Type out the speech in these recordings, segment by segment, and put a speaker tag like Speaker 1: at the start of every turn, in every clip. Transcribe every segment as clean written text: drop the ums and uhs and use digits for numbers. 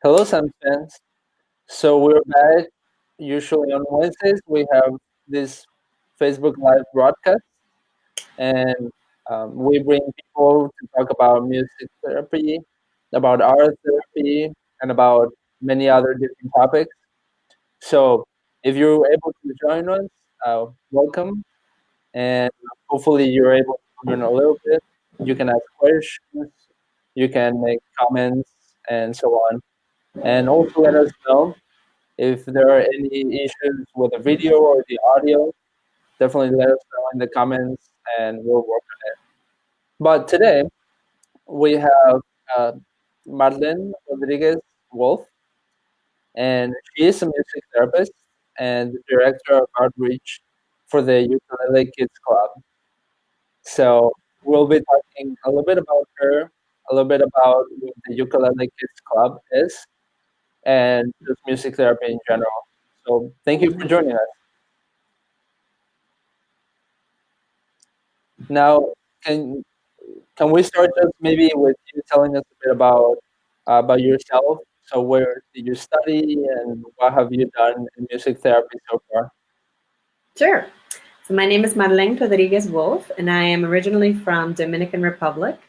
Speaker 1: Hello, Sam fans. So we're back. Usually on Wednesdays, we have this Facebook Live broadcast, and we bring people to talk about music therapy, about art therapy, and about many other different topics. So if you're able to join us, welcome, and hopefully you're able to learn a little bit. You can ask questions, you can make comments, and so on. And also let us know if there are any issues with the video or the audio. Definitely let us know in the comments and we'll work on it. But today we have uh, Marlen Rodriguez Wolf, and she is a music therapist and the director of outreach for the Ukulele Kids Club. So we'll be talking a little bit about her, a little bit about what the Ukulele Kids Club is, and just music therapy in general. So thank you for joining us. Now, can can we start just maybe with you telling us a bit about yourself? So where did you study and what have you done in music therapy so far?
Speaker 2: Sure. So my name is Marlen Rodriguez Wolf, and I am originally from Dominican Republic.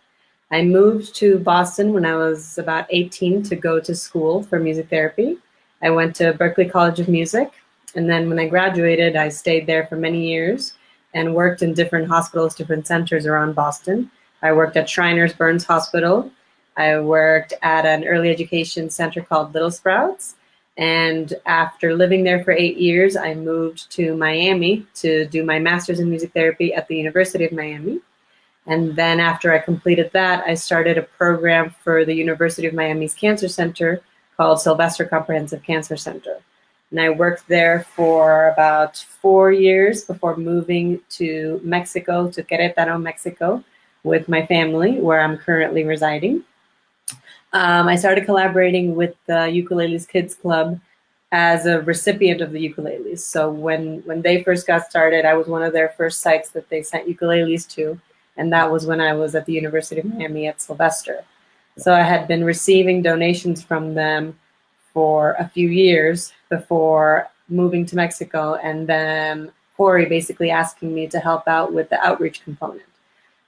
Speaker 2: I moved to Boston when I was about 18 to go to school for music therapy. I went to Berklee College of Music, and then when I graduated, I stayed there for many years and worked in different hospitals, different centers around Boston. I worked at Shriners Burns Hospital. I worked at an early education center called Little Sprouts. And after living there for 8 years, I moved to Miami to do my master's in music therapy at the University of Miami. And then after I completed that, I started a program for the University of Miami's Cancer Center called Sylvester Comprehensive Cancer Center. And I worked there for about 4 years before moving to Mexico, to Querétaro, Mexico, with my family, where I'm currently residing. I started collaborating with the Ukuleles Kids Club as a recipient of the ukuleles. So when they first got started, I was one of their first sites that they sent ukuleles to, and that was when I was at the University of Miami at Sylvester. So I had been receiving donations from them for a few years before moving to Mexico, and then Corey basically asking me to help out with the outreach component.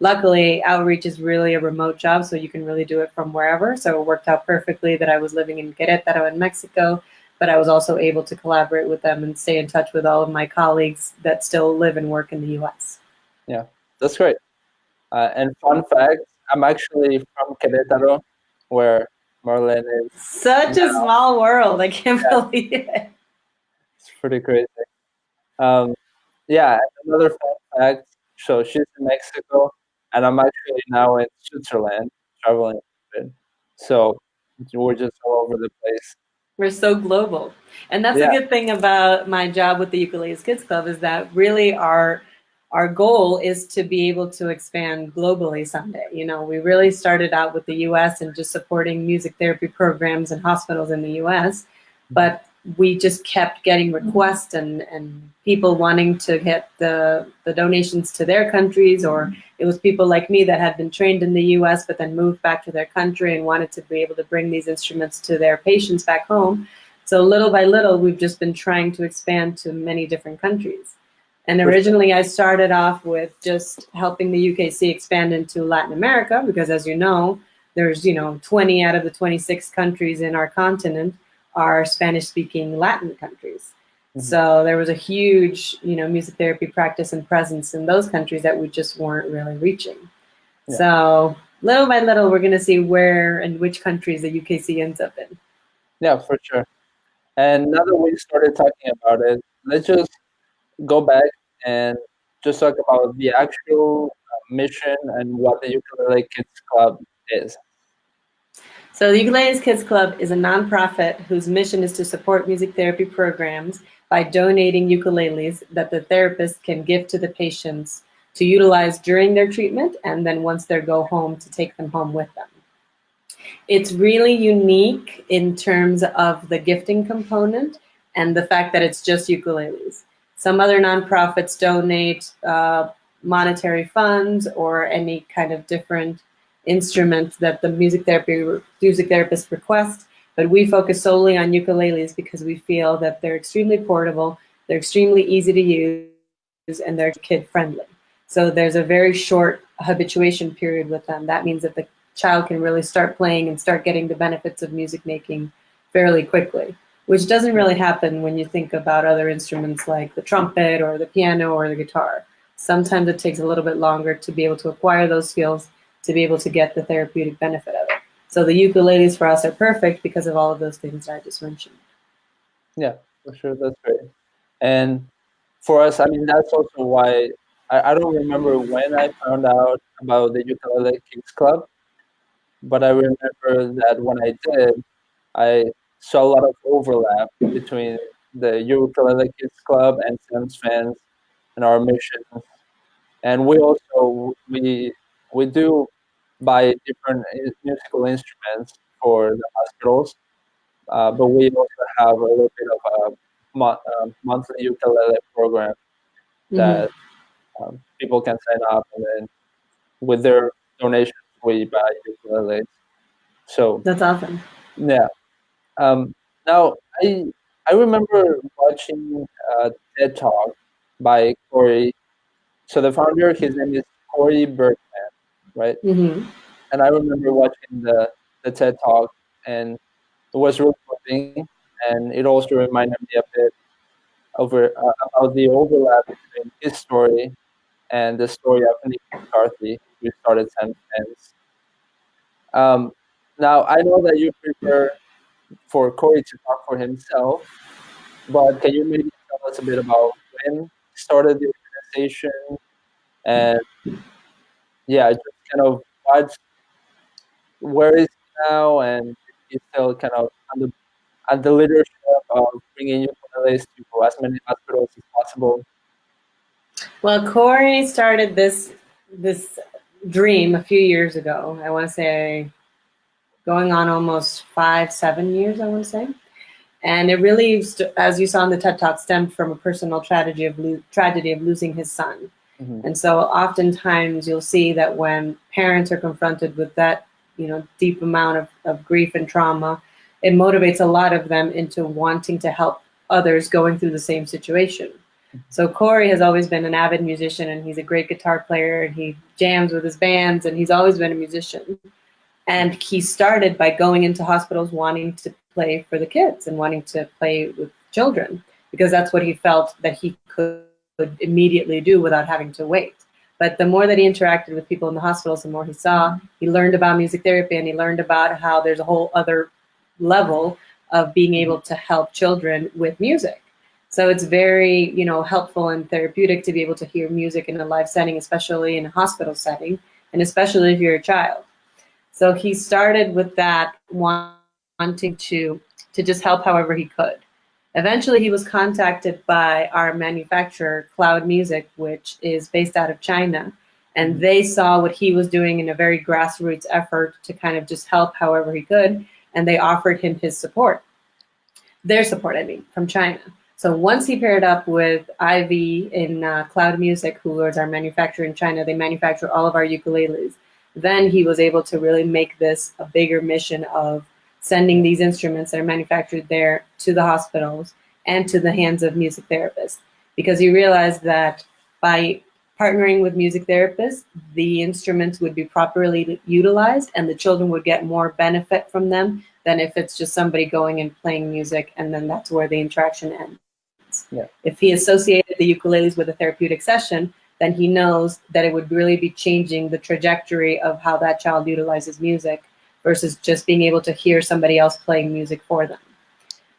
Speaker 2: Luckily, outreach is really a remote job, so you can really do it from wherever. So it worked out perfectly that I was living in Querétaro in Mexico, but I was also able to collaborate with them and stay in touch with all of my colleagues that still live and work in the US.
Speaker 1: Yeah, that's great. And fun fact, I'm actually from Querétaro, where Marlen is
Speaker 2: Such a
Speaker 1: now.
Speaker 2: small world. I can't
Speaker 1: Yeah,
Speaker 2: believe it.
Speaker 1: it's pretty crazy. Um, yeah, another fun fact. So she's in Mexico, and I'm actually now in Switzerland, traveling a bit. So we're just all over the place.
Speaker 2: We're so global. And that's the
Speaker 1: Yeah,
Speaker 2: good thing about my job with the Ukuleles Kids Club is that really our goal is to be able to expand globally someday. You know, we really started out with the US and just supporting music therapy programs and hospitals in the US, but we just kept getting requests and people wanting to get the donations to their countries, or it was people like me that had been trained in the US but then moved back to their country and wanted to be able to bring these instruments to their patients back home. So little by little, we've just been trying to expand to many different countries. And
Speaker 1: for sure.
Speaker 2: originally I started off with just helping the UKC expand into Latin America, because as you know, there's 20 out of the 26 countries in our continent are Spanish-speaking Latin countries.
Speaker 1: Mhm.
Speaker 2: So there was a huge, music therapy practice and presence in those countries that we just weren't really reaching.
Speaker 1: Yeah.
Speaker 2: So little by little, we're going to see where and which countries the UKC ends up in.
Speaker 1: Yeah, for sure. And now that we started talking about it, let's just go back and just talk about the actual mission and what the Ukulele Kids Club is.
Speaker 2: So the Ukuleles Kids Club is a nonprofit whose mission is to support music therapy programs by donating ukuleles that the therapist can give to the patients to utilize during their treatment, and then once they go home, to take them home with them. It's really unique in terms of the gifting component and the fact that it's just ukuleles. Some other nonprofits donate monetary funds or any kind of different instrument that the music therapist requests, But we focus solely on ukuleles because we feel that they're extremely portable, they're extremely easy to use, and they're kid friendly. So there's a very short habituation period with them. That means that the child can really start playing and start getting the benefits of music making fairly quickly, which doesn't really happen when you think about other instruments like the trumpet or the piano or the guitar. Sometimes it takes a little bit longer to be able to acquire those skills, to be able to get the therapeutic benefit of it. So the ukuleles for us are perfect because of all of those things that I just mentioned.
Speaker 1: Yeah, for sure, that's great. And for us, I mean, that's also why I don't remember when I found out about the Ukulele Kids Club, but I remember that when I did, I saw a lot of overlap between the Ukulele Kids Club and Sam's Fans and our mission. And we do buy different musical instruments for the hospitals, but we also have a little bit of a monthly ukulele program
Speaker 2: Mm-hmm.
Speaker 1: that people can sign up, and then with their donations, we buy ukuleles. So
Speaker 2: That's awesome.
Speaker 1: yeah. Um, Now I remember watching a TED Talk by Corey. So the founder, his name is Corey Bergman, right?
Speaker 2: Mm-hmm.
Speaker 1: And I remember watching the TED Talk, and it was really moving, and it also reminded me a bit about the overlap between his story and the story of Nick McCarthy, who started Sense. Um, Now I know that you prefer for Corey to talk for himself, but can you maybe tell us a bit about when he started the organization, and yeah, just kind of where is he now, and if he's still kind of under leadership of bringing ukuleles to as many hospitals as possible.
Speaker 2: Well, Corey started this dream a few years ago. I want to say going on almost 5, 7 years. I want to say, and it really, as you saw in the TED Talk, stemmed from a personal tragedy of losing his son.
Speaker 1: Mm-hmm.
Speaker 2: And so, oftentimes, you'll see that when parents are confronted with that, deep amount of grief and trauma, it motivates a lot of them into wanting to help others going through the same situation. So Corey has always been an avid musician, and he's a great guitar player, and he jams with his bands, and he's always been a musician. And he started by going into hospitals wanting to play for the kids and wanting to play with children because that's what he felt that he could immediately do without having to wait. But the more that he interacted with people in the hospitals, the more he saw. He learned about music therapy, and he learned about how there's a whole other level of being able to help children with music. So it's very, helpful and therapeutic to be able to hear music in a live setting, especially in a hospital setting, and especially if you're a child. So he started with that, wanting to just help however he could. Eventually, he was contacted by our manufacturer, Cloud Music, which is based out of China, and they saw what he was doing in a very grassroots effort to kind of just help however he could, and they offered him their support, from China. So once he paired up with Ivy in Cloud Music, who is our manufacturer in China, they manufacture all of our ukuleles. Then he was able to really make this a bigger mission of sending these instruments that are manufactured there to the hospitals and to the hands of music therapists. Because he realized that by partnering with music therapists, the instruments would be properly utilized and the children would get more benefit from them than if it's just somebody going and playing music and then that's where the interaction ends.
Speaker 1: Yeah.
Speaker 2: If he associated the ukuleles with a therapeutic session, then he knows that it would really be changing the trajectory of how that child utilizes music versus just being able to hear somebody else playing music for them.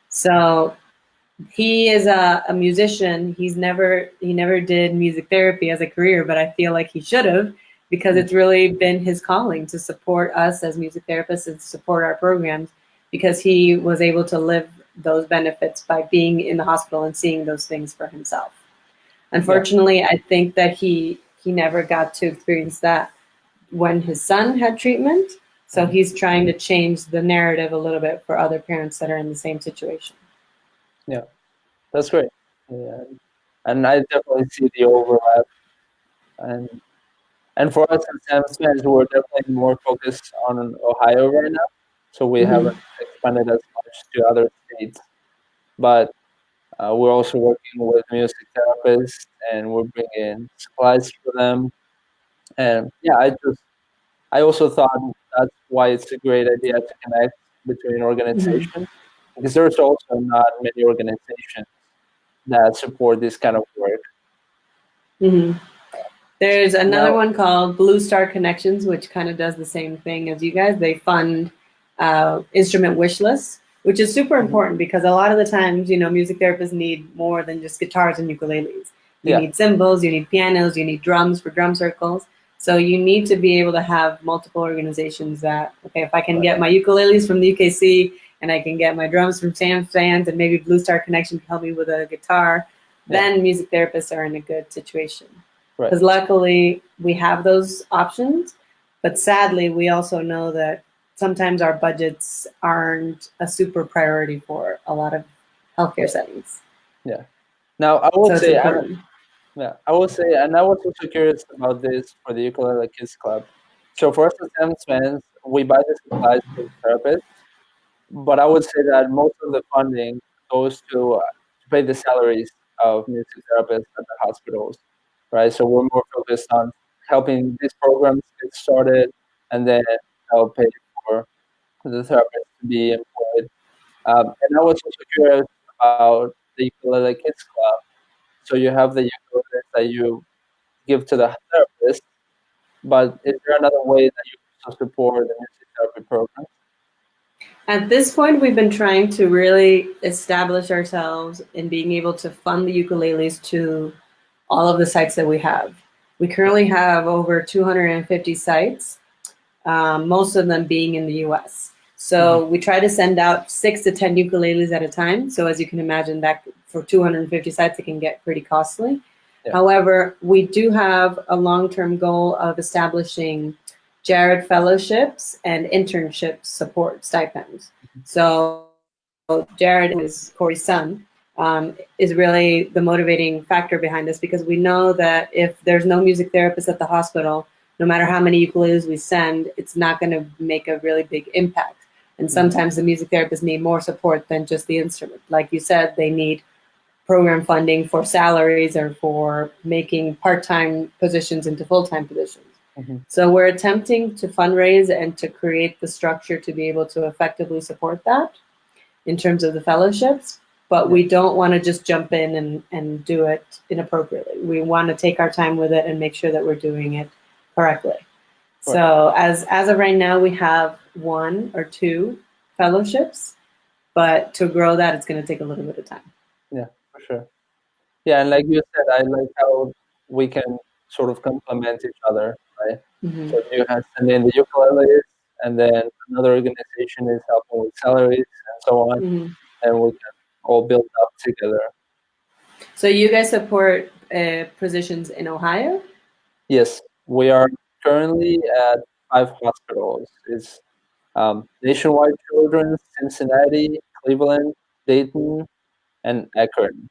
Speaker 2: So he is a musician. He never did music therapy as a career, but I feel like he should have because it's really been his calling to support us as music therapists and support our programs because he was able to live those benefits by being in the hospital and seeing those things for himself. Unfortunately, I think that he never got to experience that when his son had treatment. So he's trying to change the narrative a little bit for other parents that are in the same situation.
Speaker 1: Yeah, that's great. Yeah, and I definitely see the overlap, and for us as Sam's fans, we're definitely more focused on Ohio right now. so we haven't expanded as much to other states. But we're also working with music therapists, and we're bringing supplies for them. And yeah, I also thought that's why it's a great idea to connect between organizations, because there's also not many organizations that support this kind of work.
Speaker 2: Mm-hmm. There's another
Speaker 1: Now,
Speaker 2: one called Blue Star Connections, which kind of does the same thing as you guys. They fund instrument wish lists, which is super important because a lot of the times, music therapists need more than just guitars and ukuleles. You
Speaker 1: yeah,
Speaker 2: need cymbals, you need pianos, you need drums for drum circles. So you need to be able to have multiple organizations that, okay, if I can get my ukuleles from the UKC and I can get my drums from Sam's Fans and maybe Blue Star Connection can help me with a guitar, then music therapists are in a good situation.
Speaker 1: right.
Speaker 2: Because luckily we have those options, but sadly we also know that sometimes our budgets aren't a super priority for a lot of healthcare settings.
Speaker 1: Yeah. Now I will
Speaker 2: So it's
Speaker 1: say,
Speaker 2: important.
Speaker 1: I will say, and I was also curious about this for the Ukulele Kids Club. So for us as Sam's fans, we buy the supplies for the therapist, but I would say that most of the funding goes to pay the salaries of music therapists at the hospitals, right? So we're more focused on helping these programs get started, and then help pay for the therapist to be employed. And I was also curious about the Ukulele Kids Club. So you have the ukuleles that you give to the therapist, but is there another way that you also support the music therapy program?
Speaker 2: At this point, we've been trying to really establish ourselves in being able to fund the ukuleles to all of the sites that we have. We currently have over 250 sites, most of them being in the US. So we try to send out 6 to 10 ukuleles at a time. So as you can imagine, that for 250 sites, it can get pretty costly.
Speaker 1: Yeah.
Speaker 2: However, we do have a long-term goal of establishing Jared fellowships and internship support stipends. So Jared is Corey's son, is really the motivating factor behind this, because we know that if there's no music therapist at the hospital, no matter how many ukuleles we send, it's not going to make a really big impact. And sometimes the music therapists need more support than just the instrument. Like you said, they need program funding for salaries or for making part-time positions into full-time positions. So we're attempting to fundraise and to create the structure to be able to effectively support that in terms of the fellowships. But we don't want to just jump in and do it inappropriately. We want to take our time with it and make sure that we're doing it correctly. So as of right now, we have 1 or 2 fellowships, but to grow that, it's going to take a little bit of time.
Speaker 1: Yeah, for sure. Yeah, and like you said, I like how we can sort of complement each other, right? So you have send in the ukuleles, and then another organization is helping with salaries and so on, and we can all build up together.
Speaker 2: So you guys support positions in Ohio?
Speaker 1: Yes, we are currently at 5 hospitals. It's Nationwide Children's, Cincinnati, Cleveland, Dayton, and Akron.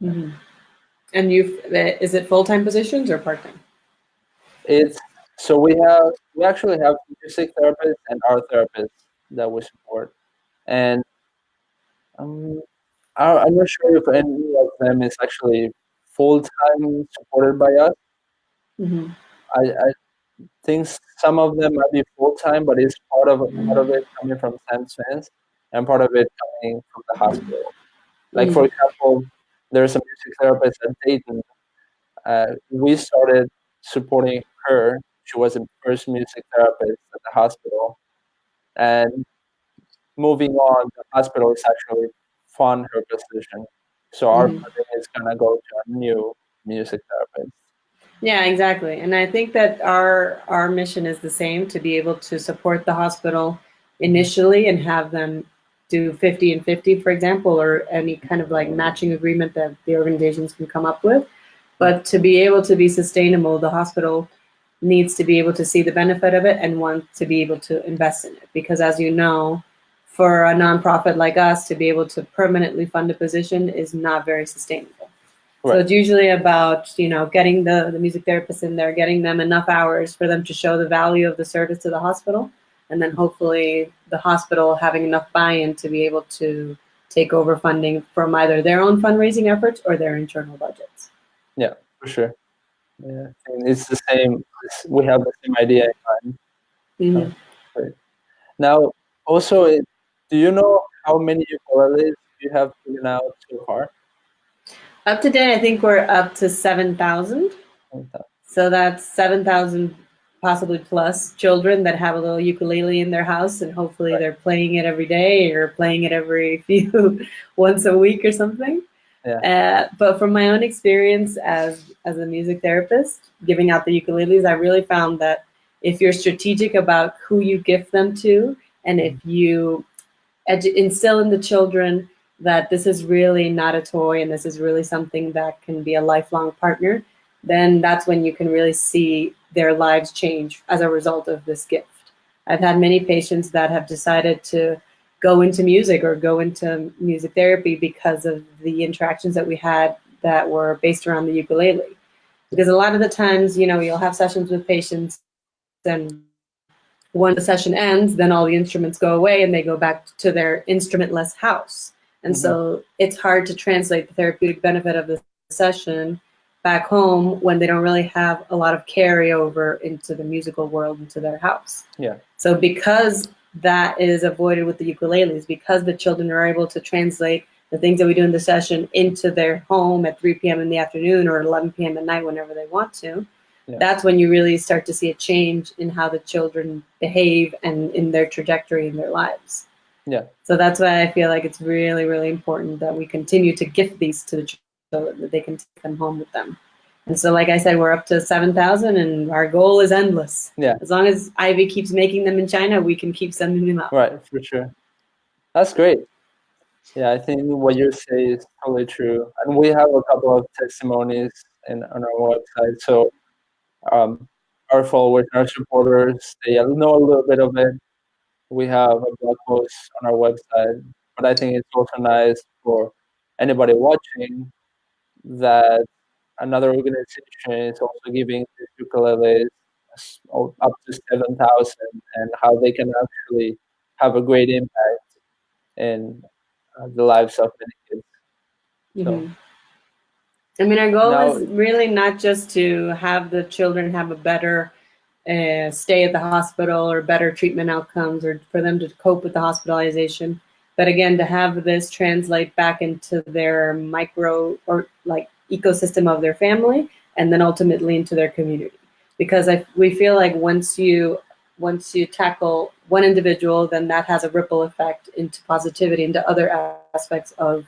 Speaker 2: And is it full-time positions or part-time?
Speaker 1: It's so we actually have music therapists and art therapists that we support, and I'm not sure if any of them is actually full time supported by us. I think some of them might be full time, but it's part of it coming from Sam's Fans and part of it coming from the hospital. Like for example, there's a music therapist at Dayton. We started supporting her. She was the first music therapist at the hospital, and moving on, the hospital is actually fund her position. So our funding is gonna go to a new music therapist.
Speaker 2: Yeah, exactly. And I think that our mission is the same, to be able to support the hospital initially and have them do 50 and 50, for example, or any kind of like matching agreement that the organizations can come up with. But to be able to be sustainable, the hospital needs to be able to see the benefit of it and want to be able to invest in it. Because as you know, for a nonprofit like us to be able to permanently fund a position is not very sustainable. So it's usually about, getting the music therapist in there, getting them enough hours for them to show the value of the service to the hospital, and then hopefully the hospital having enough buy-in to be able to take over funding from either their own fundraising efforts or their internal budgets.
Speaker 1: Yeah, for sure. Yeah, and it's the same. We have the same idea in mind.
Speaker 2: Mm-hmm.
Speaker 1: Great. Now, also, do you know how many ukuleles you have given out so far?
Speaker 2: Up to date, I think we're up to 7,000. So that's 7,000 possibly plus children that have a little ukulele in their house, and hopefully they're playing it every day or playing it every few once a week or something.
Speaker 1: Yeah.
Speaker 2: But from my own experience as a music therapist, giving out the ukuleles, I really found that if you're strategic about who you gift them to, and if you instill in the children that this is really not a toy and this is really something that can be a lifelong partner, then that's when you can really see their lives change as a result of this gift. I've had many patients that have decided to go into music or go into music therapy because of the interactions that we had that were based around the ukulele. Because a lot of the times, you'll have sessions with patients, and when the session ends, then all the instruments go away and they go back to their instrumentless house. And so it's hard to translate the therapeutic benefit of the session back home when they don't really have a lot of carryover into the musical world, into their house.
Speaker 1: Yeah.
Speaker 2: So because that is avoided with the ukuleles, because the children are able to translate the things that we do in the session into their home at 3 p.m. in the afternoon or at 11 p.m. at night, whenever they want to, that's when you really start to see a change in how the children behave and in their trajectory in their lives.
Speaker 1: Yeah.
Speaker 2: So that's why I feel like it's really, really important that we continue to gift these to the children, that they can take them home with them. And so, like I said, we're up to 7,000, and our goal is endless.
Speaker 1: Yeah.
Speaker 2: As long as Ivy keeps making them in China, we can keep sending them out.
Speaker 1: Right, for sure. That's great. Yeah, I think what you say is totally true. And we have a couple of testimonies on our website. So our followers, our supporters, they know a little bit of it. We have a blog post on our website. But I think it's also nice for anybody watching that another organization is also giving these ukuleles up to 7,000, and how they can actually have a great impact in the lives of many kids.
Speaker 2: Mm-hmm. I mean, our goal is really not just to have the children have a better stay at the hospital or better treatment outcomes, or for them to cope with the hospitalization, but again, to have this translate back into their micro or like ecosystem of their family, and then ultimately into their community. Because we feel like once you tackle one individual, then that has a ripple effect into positivity, into other aspects of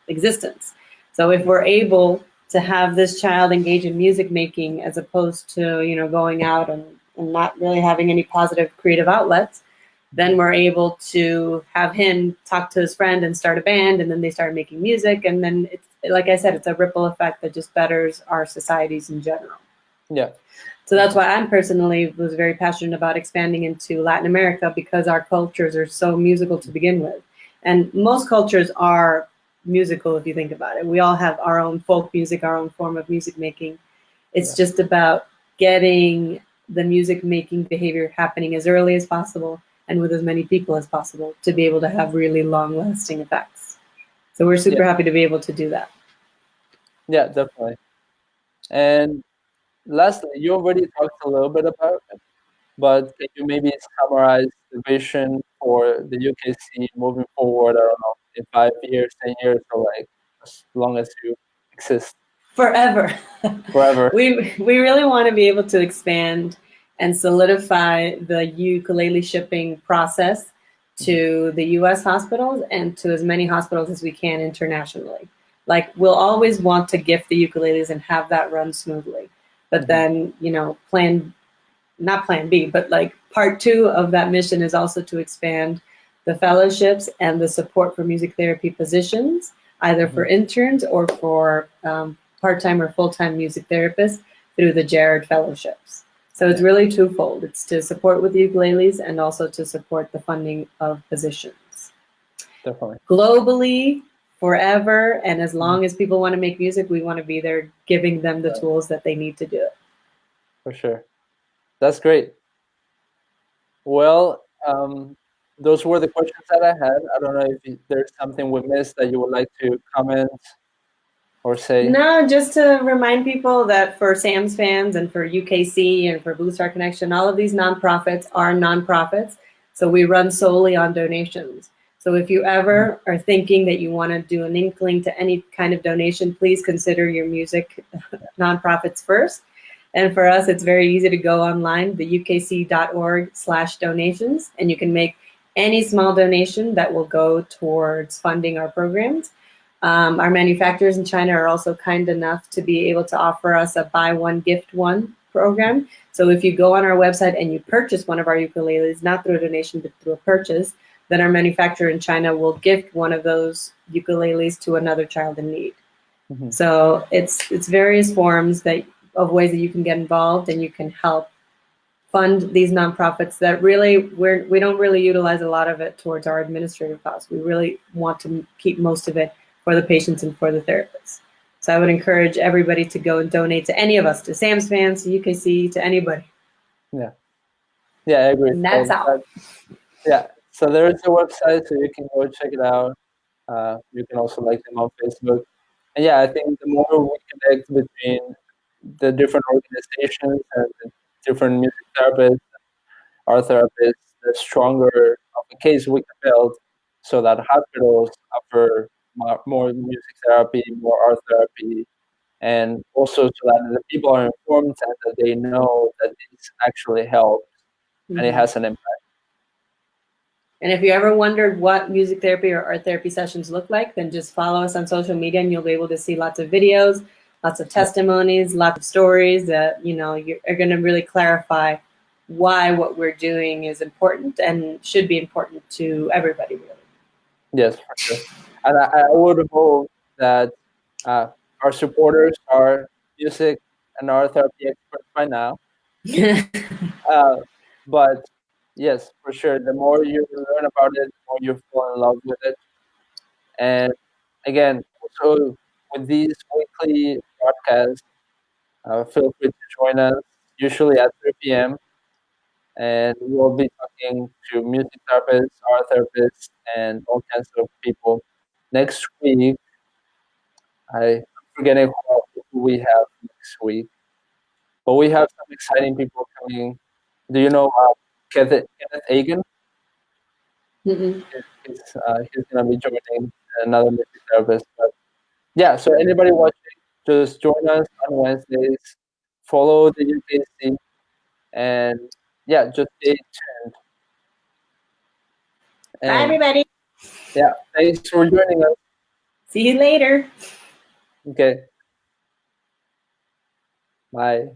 Speaker 2: existence. So if we're able to have this child engage in music making as opposed to going out and not really having any positive creative outlets, then we're able to have him talk to his friend and start a band, and then they start making music, and then it's, like I said, it's a ripple effect that just betters our societies in general.
Speaker 1: Yeah.
Speaker 2: So that's why I'm personally was very passionate about expanding into Latin America, because our cultures are so musical to begin with. And most cultures are musical if you think about it. We all have our own folk music, our own form of music making. It's just about getting the music making behavior happening as early as possible and with as many people as possible to be able to have really long lasting effects. So we're super happy to be able to do that.
Speaker 1: Yeah, definitely. And lastly, you already talked a little bit about it, but can you maybe summarize the vision for the UKC moving forward, I don't know, in 5 years, 10 years, or like as long as you exist?
Speaker 2: Forever.
Speaker 1: Forever.
Speaker 2: We really want to be able to expand and solidify the ukulele shipping process to the US hospitals and to as many hospitals as we can internationally. Like, we'll always want to gift the ukuleles and have that run smoothly. But then, not plan B, but like part 2 of that mission is also to expand the fellowships and the support for music therapy positions, either for interns or for part-time or full-time music therapists through the Jared Fellowships. So it's really twofold. It's to support with the ukuleles and also to support the funding of positions.
Speaker 1: Definitely.
Speaker 2: Globally, forever, and as long as people want to make music, we want to be there giving them the tools that they need to do it.
Speaker 1: For sure. That's great. Well, those were the questions that I had. I don't know if there's something we missed that you would like to comment or say.
Speaker 2: No, just to remind people that for SAMS fans and for UKC and for Blue Star Connection, all of these nonprofits are nonprofits. So we run solely on donations. So if you ever are thinking that you want to do an inkling to any kind of donation, please consider your music nonprofits first. And for us, it's very easy to go online, the ukc.org/donations, and you can make any small donation that will go towards funding our programs. Our manufacturers in China are also kind enough to be able to offer us a buy one, gift one program. So if you go on our website and you purchase one of our ukuleles, not through a donation, but through a purchase, then our manufacturer in China will gift one of those ukuleles to another child in need. Mm-hmm. So it's various forms of ways that you can get involved and you can help fund these nonprofits that really we don't really utilize a lot of it towards our administrative costs. We really want to keep most of it for the patients and for the therapists. So I would encourage everybody to go and donate to any of us, to SAMS fans, to UKC, to anybody.
Speaker 1: Yeah, I agree.
Speaker 2: And that's all.
Speaker 1: So there is a website, so you can go check it out. You can also like them on Facebook. And I think the more we connect between the different organizations and the different music therapists, art therapists, the stronger of the case we can build, so that hospitals offer more music therapy, more art therapy, and also so that the people are informed and that they know that this actually helps and it has an impact.
Speaker 2: And if you ever wondered what music therapy or art therapy sessions look like, then just follow us on social media and you'll be able to see lots of videos, lots of testimonies, lots of stories that, are going to really clarify why what we're doing is important and should be important to everybody, really.
Speaker 1: Yes, for sure. And I would hope that our supporters are music and art therapy experts by now. But yes, for sure, the more you learn about it, the more you fall in love with it. And again, also with these weekly broadcasts, feel free to join us, usually at 3 p.m. And we'll be talking to music therapists, art therapists, and all kinds of people. Next week, I'm forgetting who we have next week, but we have some exciting people coming. Do you know Kenneth Agan?
Speaker 2: Mm-hmm.
Speaker 1: He's going to be joining another music therapist. But so anybody watching, just join us on Wednesdays, follow the UKC, and just stay tuned. And,
Speaker 2: bye, everybody.
Speaker 1: Thanks for joining us.
Speaker 2: See you later.
Speaker 1: Okay. Bye.